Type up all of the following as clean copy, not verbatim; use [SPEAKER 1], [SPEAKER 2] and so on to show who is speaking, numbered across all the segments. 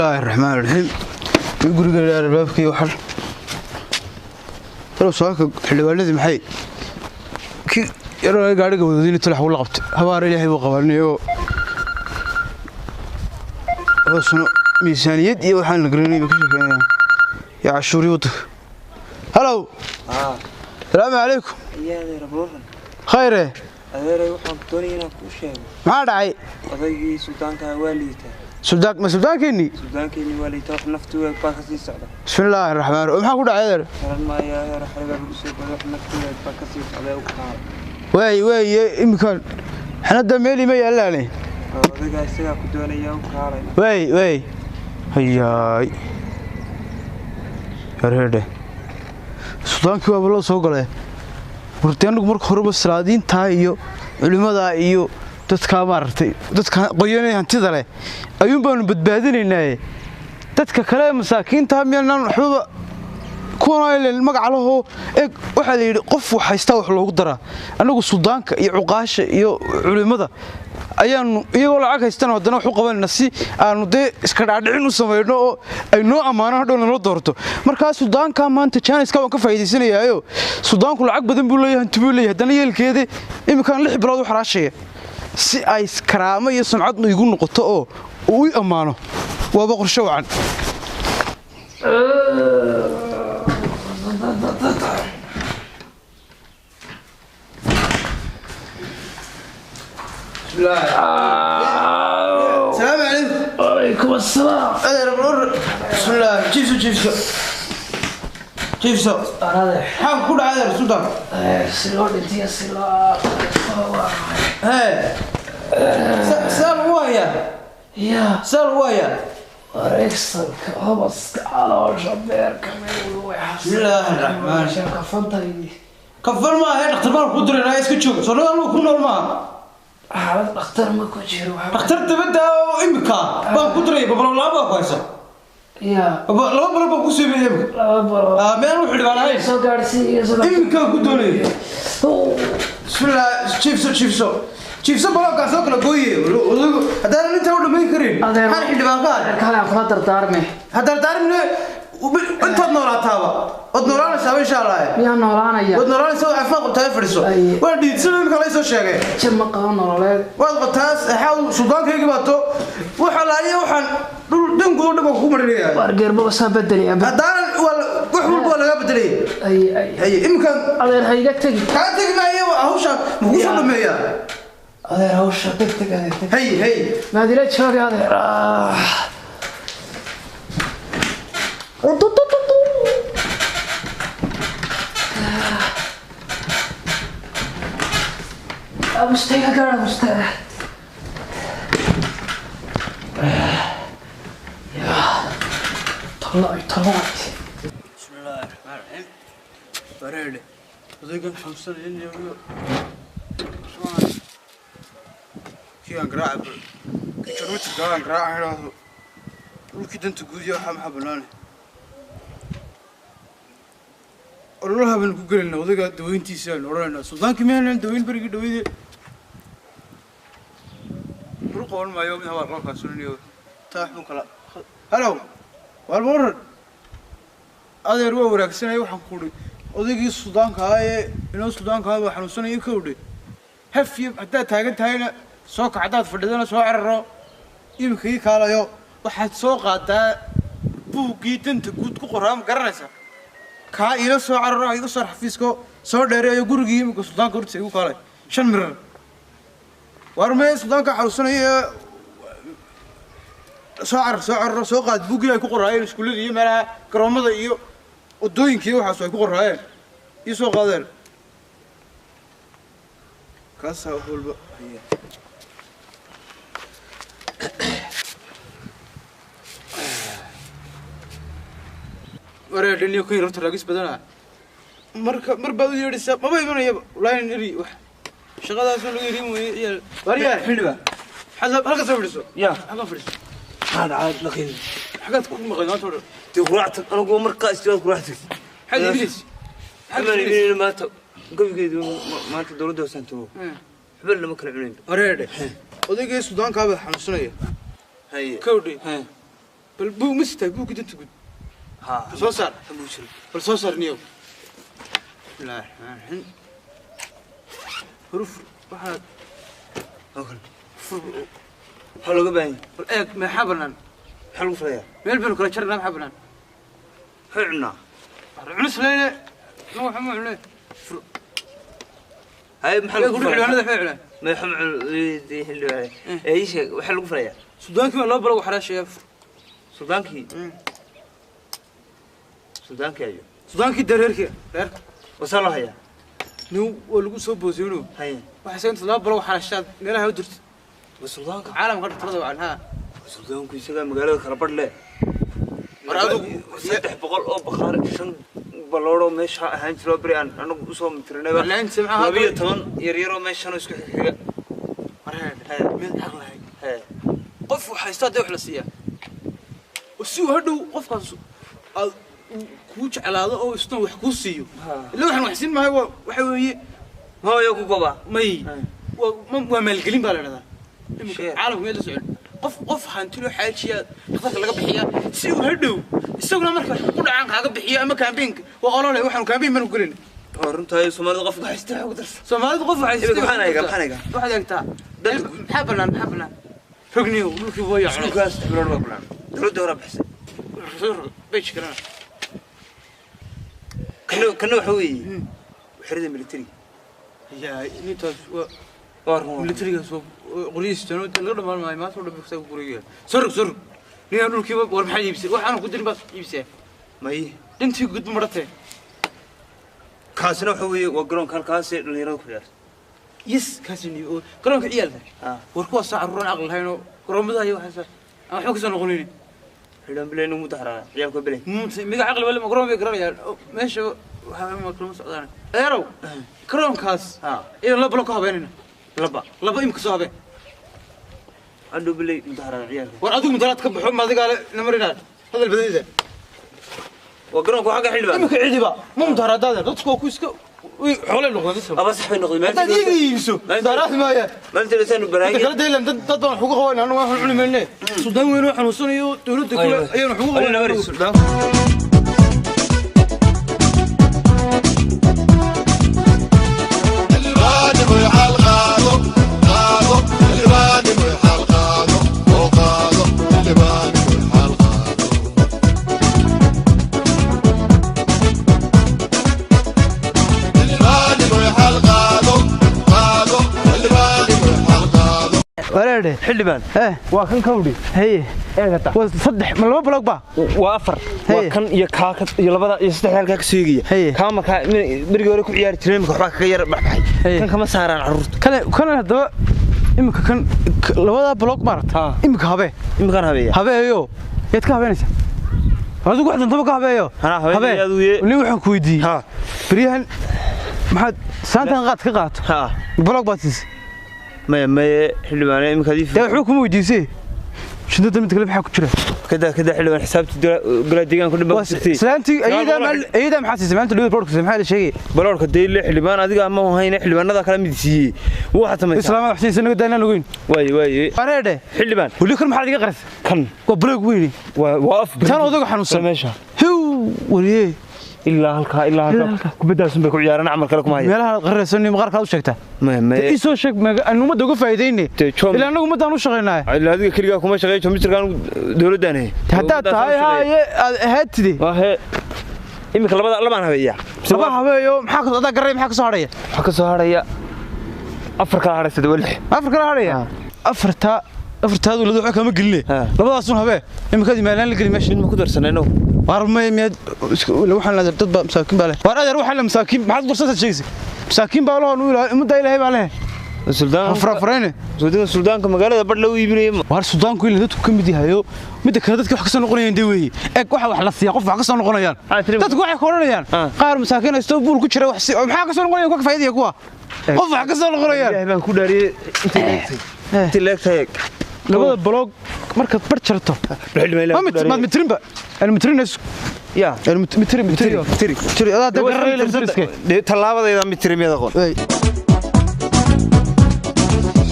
[SPEAKER 1] الله الرحمن الرحيم يقول لي البابكي وحل لو سواك حلوانادي maxay ki yaro gaariga wadadii talax uu la qabtay habaar ilaahay uu qabanayo wasno miisaaniyad iyo waxaan la garanay ka shaqeynaa ya cashuuri wada hello السلام عليكم
[SPEAKER 2] يا ربورن
[SPEAKER 1] خيره
[SPEAKER 2] adeeray waxaan doonayaa ku sheego
[SPEAKER 1] maxaa dhacay
[SPEAKER 2] odaygii suldaanka waaliita
[SPEAKER 1] suldaankeeni
[SPEAKER 2] waaliita wax naftuga baa ka sii socda
[SPEAKER 1] bismillaahir rahmaanir rahiim maxaa ku dhacay adeer
[SPEAKER 2] karan ma yaa raxayga ugu soo baday wax naftuga baa ka sii socda u qaar
[SPEAKER 1] way imkan xanada meeli ma yaalaan
[SPEAKER 2] odayga isaga ku doonaya u qaaray
[SPEAKER 1] way hayaay reede suldaanki waa loo soo galay warteenu marka horeba salaadiinta iyo culimada iyo dadka maartay dadka qoyanay hantida leh ayuun baan badbaadinaynaa dadka kale masaakiinta miyaan waxba kuwana ilaa magac laho waxa la yiri qof wax haysta wax loogu dara anagu suldaanka iyo cuqaasha iyo culimada ayaanu iyagoo lacag haystaan wadana wax u qabanayna si aanu de iska dhaadhicin u sameeyno oo ay noo amaano hadhow noo doorto marka suldaanka maanta Chinese ka ka faa'iideysanayaayo suldaanku lacag badan buu leeyahay intuu buu leeyahay hadana yeelkeeda imkaan 6 bilood wax raashay si ay karaamo iyo sumcad igu noqoto oo uu amaano waa boqorsho wacan السلام عليكم
[SPEAKER 3] وعليكم السلام
[SPEAKER 1] أنا ربور بسم الله جيفسو
[SPEAKER 3] هذا
[SPEAKER 1] حاول كل هذا السلطان
[SPEAKER 3] سلون انتي سلون
[SPEAKER 1] هاي سال ويا
[SPEAKER 3] يا
[SPEAKER 1] سال ويا
[SPEAKER 3] ريكسك هبص على شبير كمان
[SPEAKER 1] بسم الله الرحمن الرحيم
[SPEAKER 3] كفنتي
[SPEAKER 1] كفر ما هي اختبار قدرة لا يسكتشوك صار له كل ما
[SPEAKER 3] حالة أختار ما كوجير
[SPEAKER 1] اخترت بدأ إمكان ما قدرة ببرو لا بقى كويسة
[SPEAKER 3] يا
[SPEAKER 1] لا ببرو بقى كويسة بيهم
[SPEAKER 3] لا برو
[SPEAKER 1] ما أنا وحده على هاي
[SPEAKER 3] سو كارسي
[SPEAKER 1] إمكان قدرة بسم الله شيفسو بلا كاسوك لقوي هذا اللي أنت ولا ما يكرين هذا حد بقى
[SPEAKER 3] كان أخذ دارمي
[SPEAKER 1] هذا دارمي أنت نورا تابا ودنوران سوي إن شاء الله
[SPEAKER 3] يا نورانا يا
[SPEAKER 1] ودنوران سوي عفاق بتاعفرسو ودي تسلم كلا يسوي شيء
[SPEAKER 3] كم قام نوران
[SPEAKER 1] والقطاس حاول سودان كي جبته وحلالية وحن دم قول دم كومرية
[SPEAKER 3] وارجع بس بدلي
[SPEAKER 1] هذا وحول ولا بدلي أي إمكان
[SPEAKER 3] هذا هي تجي
[SPEAKER 1] كان تجي معي وهوشة مهوش ولا مية
[SPEAKER 3] هذا هوشة تجي
[SPEAKER 1] هي
[SPEAKER 3] ما أدري شو هذا مستحيل أقرأ مستحيل يا طلعي
[SPEAKER 1] بسم الله الرحمن الرحيم بريد وذيك حمصل اللي هو كي أقرأ كتروت أقرأ هذا وكده أنت جودي وحام حبلاني أروح من جوجل إنه وذيك دوين تيسان ورانا سلطان كمان دوين بريك دوين بروح أول ما يوم هوا الرقة سنيو تاحمو كلا هلو والبور هذا يروح وراك سنة يوحنا كوري وذيك السودان كهاي إنه السودان كهاي وحنا سنة يكوري هفي حتى تاجنا سوق عداد فردنا سوق عرّا يمكن كلا يو واحد سوق عداد بوقيتن تقول كقرام قرنسا كا إلى سوق عرّا إذا صار حفيزكو سوق داري يقول جيم كسودان كورت سيقول كلا شن مرة وارمي السودان كحرسنا سعر سوق عاد بوقي يكون قرائن سكول دي مالها كرامة إيو ودوين كيو حاسوا يكون قرائن يسوق هذا كاسة أقول بقى ورا الدنيا كوي رحت راقص بدنا مر بعض يريس ما بيمنا يب ولا نري شغال أصلا يريم ويا وريا حلوة حسب هلك سافرسو
[SPEAKER 2] يا
[SPEAKER 1] هلك فرسو
[SPEAKER 2] هذا عاد لقين
[SPEAKER 1] حاجات كل مغنيات ولا
[SPEAKER 2] تقرأت أنا قوم مركز استوى قرأتك
[SPEAKER 1] حاجة إنجليز
[SPEAKER 2] حبل ما قبل كده ما تدور ده سنتو حبل لما كنا عملين
[SPEAKER 1] وريا وذيك السودان كابل حمصنية
[SPEAKER 2] هي
[SPEAKER 1] كودي bal buu mista buu gudinta gud
[SPEAKER 2] ها
[SPEAKER 1] soo saar
[SPEAKER 2] مبوشر
[SPEAKER 1] bal soo saar niyow la huruf waxa
[SPEAKER 2] أوكل حلو قبائن
[SPEAKER 1] bal eeg ma xabanan
[SPEAKER 2] حلو فريا
[SPEAKER 1] meel baan kala jarnaa ma xabanan
[SPEAKER 2] حلنا
[SPEAKER 1] cunus leeyahay noo xamu cunay
[SPEAKER 2] هاي محل
[SPEAKER 1] guriga ficilada
[SPEAKER 2] ما يحمل ذي حلو عليه إيش وحلو فريا
[SPEAKER 1] sudaankii loo baro waxraashay
[SPEAKER 2] سودانكي سودانكي أيوه
[SPEAKER 1] sudaankii dareerkii reer
[SPEAKER 2] وصلوا هيا
[SPEAKER 1] nin oo lagu soo boosiyay
[SPEAKER 2] هيا
[SPEAKER 1] waxa inta loo baro waxraashaad meelaha u dirtay
[SPEAKER 2] وسودانك
[SPEAKER 1] caalamka dhaqtada waa ha
[SPEAKER 2] سودانكو يسقى مقالة خربت له
[SPEAKER 1] مرادو
[SPEAKER 2] سدح بقول أو بخار شن بلورو مش هانش لو بري أنا قصوا مترنا بقى
[SPEAKER 1] لا انت سمعها
[SPEAKER 2] نبي تمن يريرو مش شنو اسكت حاجة
[SPEAKER 1] meel xaq lahay
[SPEAKER 2] ها
[SPEAKER 1] qof waxa istaad wax la siiya oo si uu hadhow qofkaas aad ku jeclaado oo isna wax ku siiyo ila waxaan wax siin maayo waxa weeye
[SPEAKER 2] هو يوكو بابا
[SPEAKER 1] may waa maalgelin baa la dhadaa
[SPEAKER 2] Share.
[SPEAKER 1] caalamku meel la socon qof hanti loo xaajiya dhakhtarka laga bixiya si uu hadhow isaguna marka ku dhacaan kaaga bixiyo ama campaign waa olole waxaan campaign ma gelin
[SPEAKER 2] runta ay Soomaalidu qof haysta ugu darsan
[SPEAKER 1] Soomaalidu qof waxay
[SPEAKER 2] Iminka maxaan haygaa, maxaan haygaa?
[SPEAKER 1] waxaad eegtaa maxaa banaan rogniyo dhulkii way yacno
[SPEAKER 2] dhulkaas bilood waa bilaan dawladda hore bixisay
[SPEAKER 1] beej kalena
[SPEAKER 2] kana waxa weeye xirida military
[SPEAKER 1] yaa intaas waa
[SPEAKER 2] waa run
[SPEAKER 1] militarigaas qoriyihiisa laga dhamaan maayo maanta oo dhan bixisay guriga sorg nin dhulkii war maxay iibsay waxaan ku dirin baad iibsay
[SPEAKER 2] may
[SPEAKER 1] dhintii gudbo maratay
[SPEAKER 2] kaasina waxa weeye waa garoonka halkaas ee dhalinyarada ku ciyaarta
[SPEAKER 1] yes kaasini oo garoonka ciyaalka
[SPEAKER 2] ah
[SPEAKER 1] war kuwa saacaruran aqal lahayn oo garoomada iyo waxaas aan waxba ka soo noqonin
[SPEAKER 2] xidhan bileen ugu daxraa ciyaarka bileen
[SPEAKER 1] miga aqal wala garoon bay garanayaan meesha waxa ma kala socdaan eero garoonkaas
[SPEAKER 2] ah
[SPEAKER 1] iyo laba loo ka habeynina
[SPEAKER 2] laba
[SPEAKER 1] imka soo habeen
[SPEAKER 2] adu bileen daxraa ciyaarka
[SPEAKER 1] war adigu mudaraad ka baxo maadiga le namarina hadal badayda
[SPEAKER 2] waa garoonka waxa ka xilbaa
[SPEAKER 1] imka ciidiba ma mudaraadaada dadku ku iska xoolay noqdeen
[SPEAKER 2] aba sax bay noqdeen
[SPEAKER 1] dad iga iibso mudaraad maaya
[SPEAKER 2] maanta leesan baraayay
[SPEAKER 1] kala deelan dad baan xuquuq qaban anagu waxaan cuni meelne suudaan weyn oo xanuunsanayo dawladda kule ayaan xuquuq qaban walaade
[SPEAKER 2] xildhibaan
[SPEAKER 1] waa kan kawdhi haye
[SPEAKER 2] eegata
[SPEAKER 1] waa saddex ma laba blog ba
[SPEAKER 2] waa afar waa kan iyo kaa iyo labada iyo saddex halka ka seegaya kaama ka bariga hore ku ciyaari jireen marka waxba kaga yar baxay kan kama saaraan carruurta
[SPEAKER 1] kana hadaba imika kan labada blog marata imika
[SPEAKER 2] imika
[SPEAKER 1] habeeyo yaad ka habeenaysa adigu wax dantaba ka habeeyo nin waxaan ku weydiiyey bariyahan maxaad saantan qaad ka qaato blog baad siisay
[SPEAKER 2] ما حلوان إمك هذه
[SPEAKER 1] ده حكم ويديسي شنو ده متكلم حق كذا
[SPEAKER 2] كذا حلوان حسابتي قلت ديجان كل ما
[SPEAKER 1] سلامتي أيدا محاسس ما أنت اللي بورك سمح هذا الشيء
[SPEAKER 2] بلورك ديل حلوان هذيك ما هو هين حلوان هذا كلام يدسي واحد ما
[SPEAKER 1] السلام حسين سنة قدنا نقول
[SPEAKER 2] واي
[SPEAKER 1] أنا ده
[SPEAKER 2] حلوان
[SPEAKER 1] ولي كل محل يقرث
[SPEAKER 2] كان
[SPEAKER 1] وبلوك ويني
[SPEAKER 2] وقف
[SPEAKER 1] كان وضوء حنوصل
[SPEAKER 2] ماشي
[SPEAKER 1] هو وليه
[SPEAKER 2] إلا هالك كبدا اسمك عياران عمل كلكم هاي
[SPEAKER 1] مالها قرصني مغارك هذا شكته
[SPEAKER 2] ما
[SPEAKER 1] إيشو شك أنو ما دوقف فايديني إلا أنو ما دانو شغلنا
[SPEAKER 2] إلا هذيك كلها كم شغلة كم كانوا دور دانه
[SPEAKER 1] حتى هاي هاتدي
[SPEAKER 2] واه إمك لما أنا هبيا
[SPEAKER 1] صباح هبيا محاك هذا قريب محاك صهرية
[SPEAKER 2] محاك صهرية أفريقيا هذا سدولح
[SPEAKER 1] أفريقيا أفرتا هذا اللي دوحك ما قلني لبضع أصلا هبه إمك هذه مالان لقلي ماشي
[SPEAKER 2] ما قدر سنة
[SPEAKER 1] وارمي ميد لو حنا تطبق مساكين باله وارا روح على مساكين ما حد فرصه شيء مساكين باله انه مده الهي باله
[SPEAKER 2] السودان
[SPEAKER 1] فرفرين
[SPEAKER 2] السودان كمغالada bad law iibinayay
[SPEAKER 1] war suudaanku ilaa dadku kamid yahayo mid kale dadka wax ka soo noqonayaan deeway wax la siiya qof wax ka soo noqonayaan dadku waxay koranayaan qaar masaakiin ay soo buul ku jira wax maxaa ka soo noqonayaan ka faa'iido kuwa qof wax ka soo noqonayaan
[SPEAKER 2] ilaahay baan ku dhaariyay inta leegtay
[SPEAKER 1] labada blog markaad bar jarto ma mitrinba المترين
[SPEAKER 2] يا
[SPEAKER 1] المترين تري هذا
[SPEAKER 2] ده طلابة إذا مترين يا دقون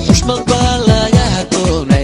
[SPEAKER 4] مش مقبل يا هتون